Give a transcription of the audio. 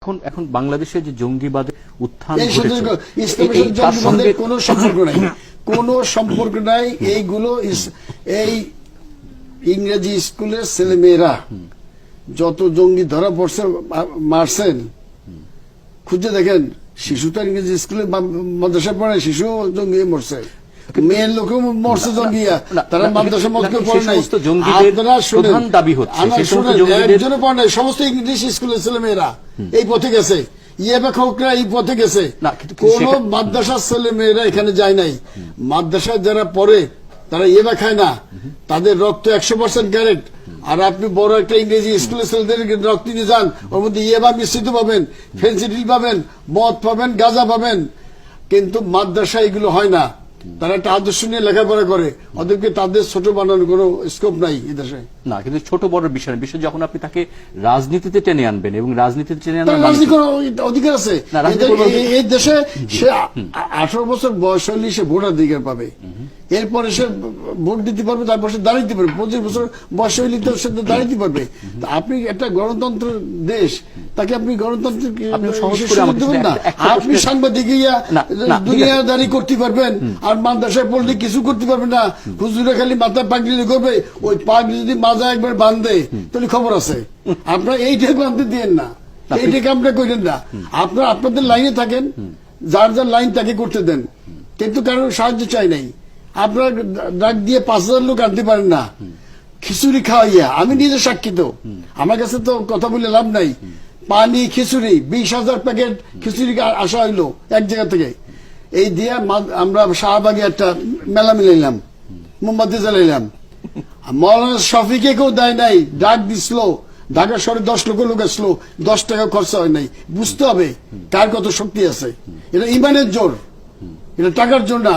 এখন এখন বাংলাদেশে যে জঙ্গিবাদের উত্থান জঙ্গিবাদের কোনো সম্পর্ক নাই, কোনো সম্পর্ক নাই। এইগুলো এই ইংরেজি স্কুলের ছেলেমেয়েরা যত জঙ্গি ধরা পড়ছে মারছেন, খুঁজে দেখেন। শিশু তো ইংরেজি স্কুলে মাদ্রাসা পড়ে, শিশু জঙ্গি মরছে, মেয়ের লোকেও মরছে জঙ্গিয়া, তারা মাদ্রাসা মধ্যে পড়ে নাই। আপনারা শুনেন, একজনে পড়ে নাই, সমস্ত ইংলিশ স্কুলের ছেলেমেয়েরা এই পথে গেছে, ইয়েবাখরা এই পথে গেছে। কোন মাদ্রাসার ছেলে মেয়েরা এখানে যায় নাই। মাদ্রাসায় যারা পড়ে তারা ইয়েবা খায় না, তাদের রক্ত 100% ক্যারেট। আর আপনি বড় একটা ইংরেজি স্কুলের ছেলেদের রক্ত নিয়ে যান, ওর মধ্যে ইয়েবা মিশ্রিত পাবেন, ফেন্সিডিল পাবেন, মদ পাবেন, গাঁজা পাবেন। কিন্তু মাদ্রাসা এগুলো হয় না। তারা একটা আদর্শ নিয়ে লেখাপড়া করে, ওদেরকে তাদের ছোট বানানোর কোনো স্কোপ নাই এই দেশে। না, কিন্তু ছোট বড় বিষয় যখন আপনি তাকে রাজনীতিতে টেনে আনবেন এবং রাজনীতিতে টেনে আনবেন, রাজনীতি করার অধিকার আছে এই দেশে। সে 18 বছর বয়স হলে সে ভোটাধিকার পাবে, এরপরে সে ভোট দিতে পারবে, তারপর সে দাঁড়াইতে পারবে। 25 বছর বয়স হইলে তো সে দাঁড়াইতে পারবে। আপনি একটা গণতন্ত্র দেশ, তাকে আপনি গণতন্ত্র দেবেন না। আপনি সাংবাদিক দুনিয়াদারি করতে পারবেন, আর মাদ্রাসায় পড়লে কিছু করতে পারবেন না। হুজুরে খালি মাথায় পাগড়ি করবে, ওই পাগড়ি যদি মাজা একবার বাঁধে তাহলে খবর আছে। আপনার এইটাকে বাঁধতে দিয়েন না, এইটাকে আপনার করেন না। আপনার আপনাদের লাইনে থাকেন, যার যার লাইন তাকে করতে দেন, কিন্তু কারোর সাহায্য চাই নাই। আপনার ডাক দিয়ে 5000 লোক আনতে পারেন না খিচুড়ি খাওয়াইয়া। আমি নিজে সাক্ষী, তো আমার কাছে তো কথা বলে লাভ নাই। পানি খিচুড়ি 20,000 প্যাকেট খিচুড়ি আসা হইলো এক জায়গা থেকে। এই দিয়ে আমরা শাহবাগে একটা মেলা মিলাইলাম, মোমবাতি জ্বালাইলাম। মৌলানা শফিকে কেউ দেয় নাই, ডাক দিছিল। ঢাকা শহরে 10 লক্ষ লোক আসলো, 10 টাকা খরচা হয় নাই। বুঝতে হবে কার কত শক্তি আছে। এটা ইমানের জোর, এটা টাকার জোর না।